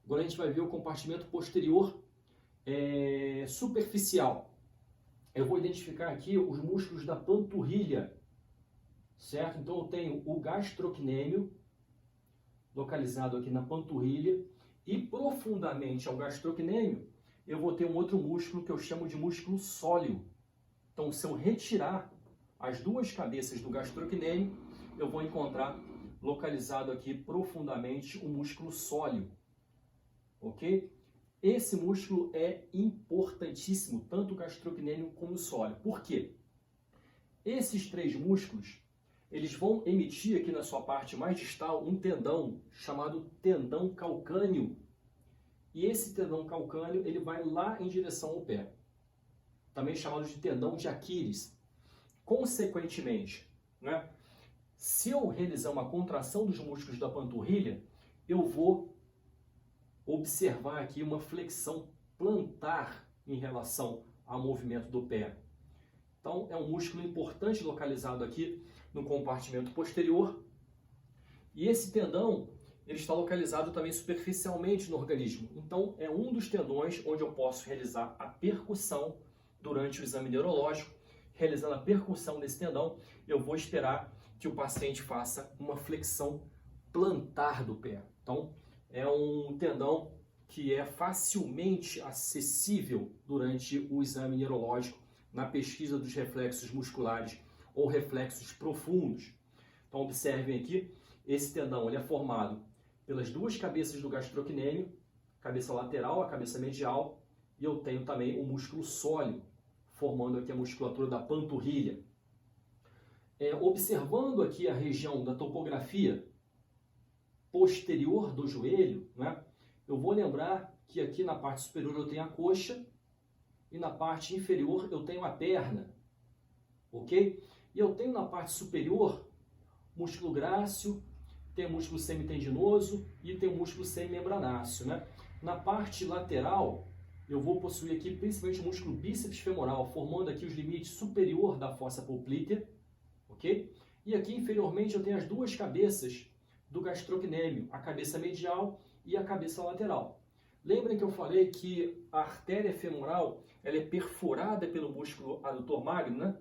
Agora a gente vai ver o compartimento posterior superficial. Eu vou identificar aqui os músculos da panturrilha, certo? Então eu tenho o gastrocnêmio, localizado aqui na panturrilha, e profundamente ao gastrocnêmio, eu vou ter um outro músculo que eu chamo de músculo sóleo. Então, se eu retirar as duas cabeças do gastrocnêmio, eu vou encontrar localizado aqui profundamente o músculo sóleo, ok? Esse músculo é importantíssimo, tanto o gastrocnêmio como o sóleo. Por quê? Esses 3 músculos, eles vão emitir aqui na sua parte mais distal um tendão chamado tendão calcâneo. E esse tendão calcâneo, ele vai lá em direção ao pé, também chamado de tendão de Aquiles. Consequentemente, né, se eu realizar uma contração dos músculos da panturrilha, eu vou observar aqui uma flexão plantar em relação ao movimento do pé. Então, é um músculo importante localizado aqui no compartimento posterior. E esse tendão, ele está localizado também superficialmente no organismo. Então, é um dos tendões onde eu posso realizar a percussão durante o exame neurológico. Realizando a percussão desse tendão, eu vou esperar que o paciente faça uma flexão plantar do pé. Então, é um tendão que é facilmente acessível durante o exame neurológico na pesquisa dos reflexos musculares ou reflexos profundos. Então, observem aqui, esse tendão ele é formado pelas duas cabeças do gastrocnêmio, cabeça lateral, a cabeça medial, e eu tenho também o músculo sóleo, formando aqui a musculatura da panturrilha. Observando aqui a região da topografia posterior do joelho, né, eu vou lembrar que aqui na parte superior eu tenho a coxa e na parte inferior eu tenho a perna, ok? E eu tenho na parte superior músculo grácil, tem o músculo semitendinoso e tem o músculo semimembranáceo, né? Na parte lateral, eu vou possuir aqui principalmente o músculo bíceps femoral, formando aqui os limites superior da fossa poplítea, ok? E aqui inferiormente eu tenho as duas cabeças do gastrocnêmio, a cabeça medial e a cabeça lateral. Lembrem que eu falei que a artéria femoral ela é perfurada pelo músculo adutor magro, né?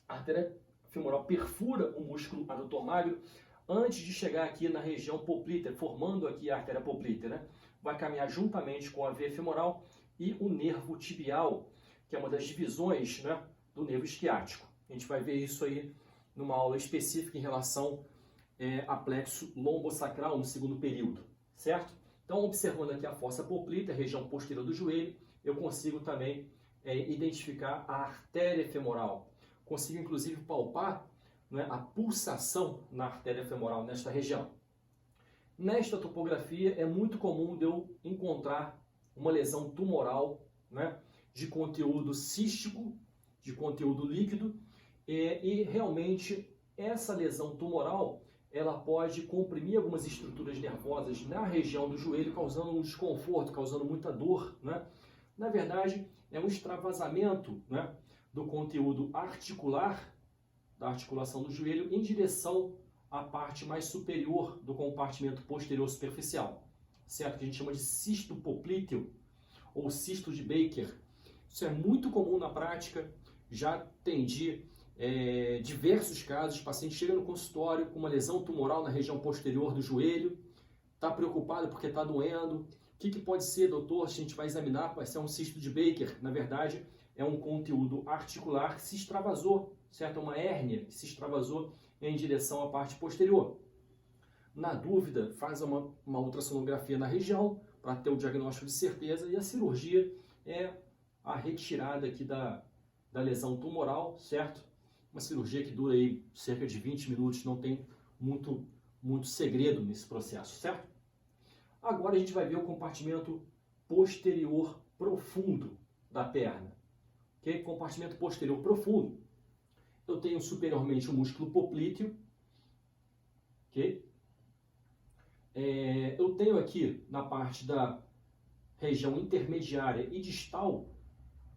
A artéria femoral perfura o músculo adutor magro antes de chegar aqui na região poplítea, formando aqui a artéria poplítea, né? Vai caminhar juntamente com a veia femoral e o nervo tibial, que é uma das divisões, né, do nervo isquiático. A gente vai ver isso aí numa aula específica em relação a plexo lombosacral no segundo período, certo? Então, observando aqui a fossa poplítea, região posterior do joelho, eu consigo também identificar a artéria femoral. Consigo, inclusive, palpar, né, a pulsação na artéria femoral, nesta região. Nesta topografia, é muito comum de eu encontrar uma lesão tumoral, né, de conteúdo cístico, de conteúdo líquido, e realmente essa lesão tumoral ela pode comprimir algumas estruturas nervosas na região do joelho, causando um desconforto, causando muita dor, né? Na verdade, é um extravasamento, né, do conteúdo articular, da articulação do joelho, em direção à parte mais superior do compartimento posterior superficial, certo? Que a gente chama de cisto poplíteo ou cisto de Baker. Isso é muito comum na prática, já atendi diversos casos. O paciente chega no consultório com uma lesão tumoral na região posterior do joelho, está preocupado porque está doendo. O que pode ser, doutor? A gente vai examinar, vai ser um cisto de Baker. Na verdade, é um conteúdo articular que se extravasou, certo? Uma hérnia que se extravasou em direção à parte posterior. Na dúvida, faz uma ultrassonografia na região para ter o diagnóstico de certeza, e a cirurgia é a retirada aqui da lesão tumoral, certo? Uma cirurgia que dura aí cerca de 20 minutos, não tem muito segredo nesse processo, certo? Agora a gente vai ver o compartimento posterior profundo da perna. Okay? Compartimento posterior profundo. Eu tenho superiormente o músculo poplíteo. Okay? Eu tenho aqui na parte da região intermediária e distal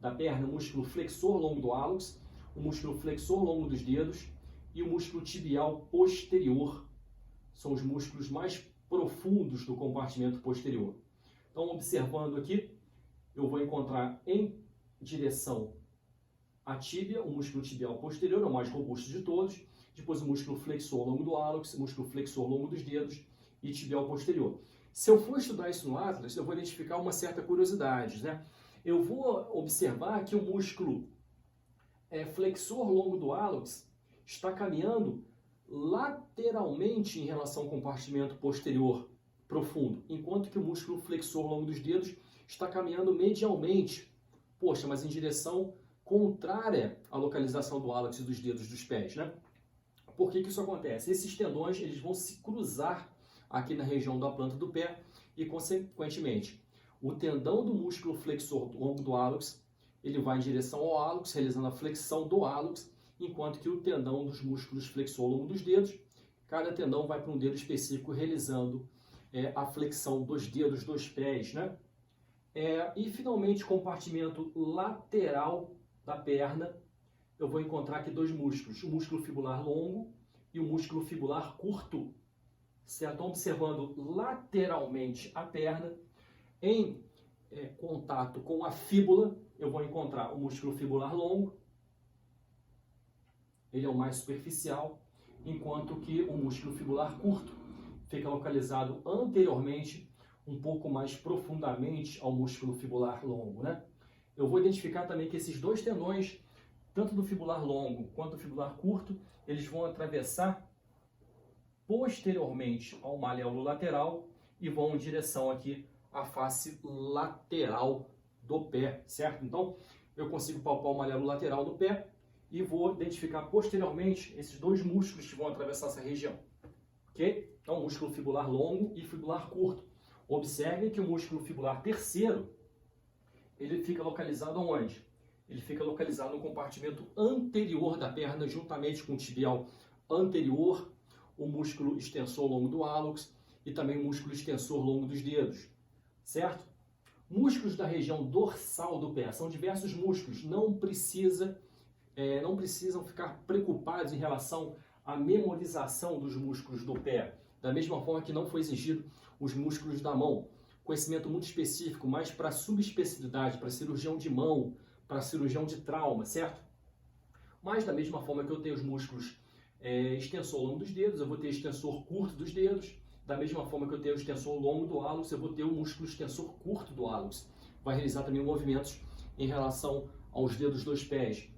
da perna o músculo flexor longo do hálux, o músculo flexor longo dos dedos e o músculo tibial posterior. São os músculos mais profundos do compartimento posterior. Então, observando aqui, eu vou encontrar em direção à tíbia, o músculo tibial posterior, é o mais robusto de todos, depois o músculo flexor longo do hálux, o músculo flexor longo dos dedos e tibial posterior. Se eu for estudar isso no Atlas, eu vou identificar uma certa curiosidade, né? Eu vou observar que o músculo flexor longo do hálux está caminhando lateralmente em relação ao compartimento posterior profundo, enquanto que o músculo flexor longo dos dedos está caminhando medialmente, poxa, mas em direção contrária à localização do hálux e dos dedos dos pés, né? Por que isso acontece? Esses tendões eles vão se cruzar aqui na região da planta do pé e, consequentemente, o tendão do músculo flexor longo do hálux ele vai em direção ao hálux, realizando a flexão do hálux, enquanto que o tendão dos músculos flexor longo dos dedos, cada tendão vai para um dedo específico realizando a flexão dos dedos dos pés, né? E finalmente, compartimento lateral da perna, eu vou encontrar aqui dois músculos, o músculo fibular longo e o músculo fibular curto, certo? Observando lateralmente a perna, em contato com a fíbula, eu vou encontrar o músculo fibular longo, ele é o mais superficial, enquanto que o músculo fibular curto fica localizado anteriormente, um pouco mais profundamente ao músculo fibular longo, né? Eu vou identificar também que esses dois tendões, tanto do fibular longo quanto do fibular curto, eles vão atravessar posteriormente ao maléolo lateral e vão em direção aqui à face lateral do pé, certo? Então, eu consigo palpar o maléolo lateral do pé e vou identificar posteriormente esses dois músculos que vão atravessar essa região, ok? Então, músculo fibular longo e fibular curto. Observe que o músculo fibular terceiro, ele fica localizado onde? Ele fica localizado no compartimento anterior da perna, juntamente com o tibial anterior, o músculo extensor longo do hálux e também o músculo extensor longo dos dedos, certo? Músculos da região dorsal do pé, são diversos músculos, não precisam ficar preocupados em relação à memorização dos músculos do pé, da mesma forma que não foi exigido os músculos da mão. Conhecimento muito específico, mais para subespecificidade, para cirurgião de mão, para cirurgião de trauma, certo? Mas da mesma forma que eu tenho os músculos extensor longo dos dedos, eu vou ter extensor curto dos dedos. Da mesma forma que eu tenho o extensor longo do hálux, eu vou ter o músculo extensor curto do hálux. Vai realizar também movimentos em relação aos dedos dos pés.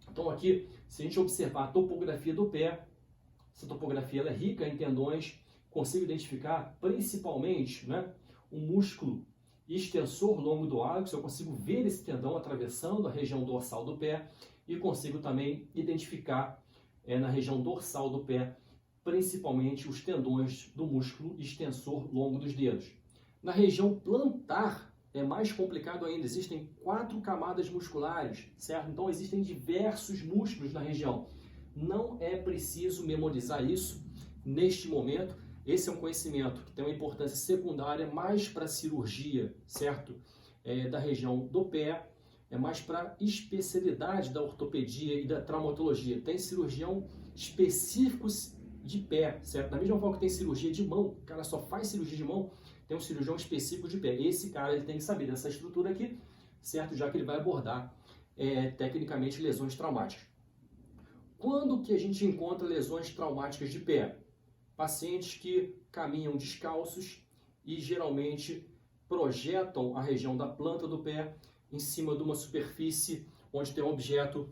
Então aqui, se a gente observar a topografia do pé, essa topografia ela é rica em tendões, consigo identificar principalmente, né, o músculo extensor longo do hálux, eu consigo ver esse tendão atravessando a região dorsal do pé e consigo também identificar na região dorsal do pé, principalmente os tendões do músculo extensor longo dos dedos. Na região plantar é mais complicado ainda, existem 4 camadas musculares, certo? Então existem diversos músculos na região. Não é preciso memorizar isso neste momento. Esse é um conhecimento que tem uma importância secundária mais para a cirurgia, certo? Da região do pé, é mais para especialidade da ortopedia e da traumatologia. Tem cirurgião específicos de pé, certo? Da mesma forma que tem cirurgia de mão, o cara só faz cirurgia de mão, tem um cirurgião específico de pé. Esse cara ele tem que saber dessa estrutura aqui, certo? Já que ele vai abordar tecnicamente lesões traumáticas. Quando que a gente encontra lesões traumáticas de pé? Pacientes que caminham descalços e geralmente projetam a região da planta do pé em cima de uma superfície onde tem um objeto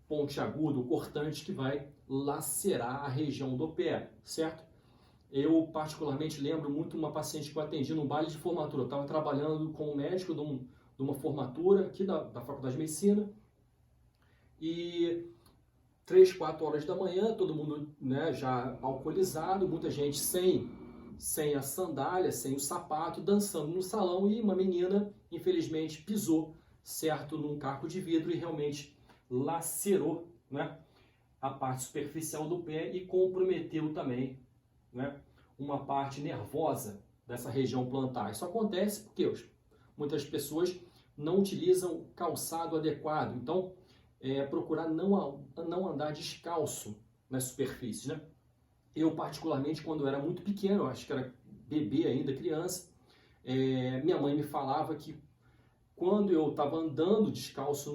pontiagudo, cortante, que vai lacerar a região do pé, certo? Eu particularmente lembro muito uma paciente que eu atendi num baile de formatura. Eu estava trabalhando com um médico de uma formatura aqui da Faculdade de Medicina e 3, 4 horas da manhã, todo mundo, né, já alcoolizado, muita gente sem a sandália, sem o sapato, dançando no salão e uma menina, infelizmente, pisou, certo, num caco de vidro e realmente lacerou, né, a parte superficial do pé e comprometeu também, né, uma parte nervosa dessa região plantar. Isso acontece porque muitas pessoas não utilizam calçado adequado, então procurar não andar descalço nas superfícies, né? Eu particularmente, quando era muito pequeno, acho que era bebê ainda, criança, minha mãe me falava que quando eu estava andando descalço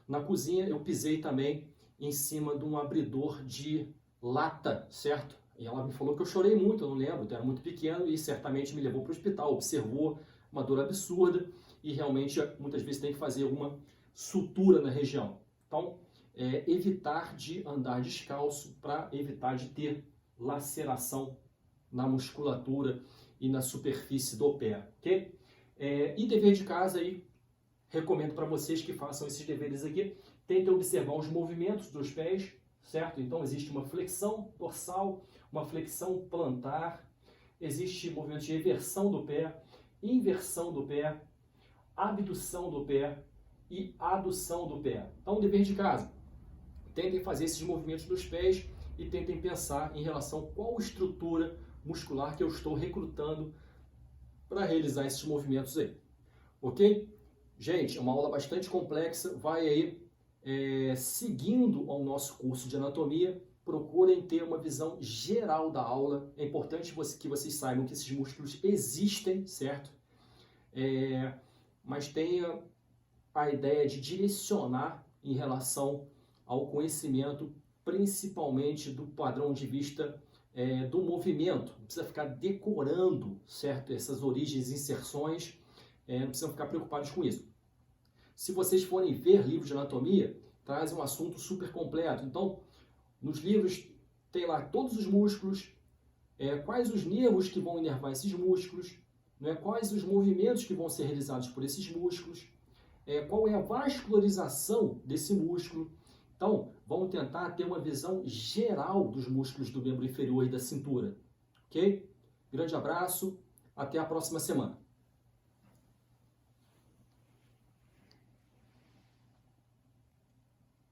na cozinha, eu pisei também em cima de um abridor de lata, certo? E ela me falou que eu chorei muito, eu não lembro, eu era muito pequeno e certamente me levou para o hospital, observou uma dor absurda e realmente muitas vezes tem que fazer alguma sutura na região. Então, evitar de andar descalço para evitar de ter laceração na musculatura e na superfície do pé, ok? E dever de casa aí, recomendo para vocês que façam esses deveres aqui. Tentem observar os movimentos dos pés, certo? Então existe uma flexão dorsal, uma flexão plantar, existe movimento de eversão do pé, inversão do pé, abdução do pé e adução do pé. Então, dever de casa, tentem fazer esses movimentos dos pés e tentem pensar em relação a qual estrutura muscular que eu estou recrutando para realizar esses movimentos aí, ok? Gente, é uma aula bastante complexa, vai aí seguindo ao nosso curso de anatomia, procurem ter uma visão geral da aula, é importante que vocês saibam que esses músculos existem, certo? Mas tenha a ideia de direcionar em relação ao conhecimento, principalmente do padrão de vista do movimento. Não precisa ficar decorando, certo? Essas origens e inserções, não precisam ficar preocupados com isso. Se vocês forem ver livros de anatomia, traz um assunto super completo. Então, nos livros tem lá todos os músculos, quais os nervos que vão inervar esses músculos, né? Quais os movimentos que vão ser realizados por esses músculos, qual é a vascularização desse músculo. Então, vamos tentar ter uma visão geral dos músculos do membro inferior e da cintura. Ok? Grande abraço, até a próxima semana.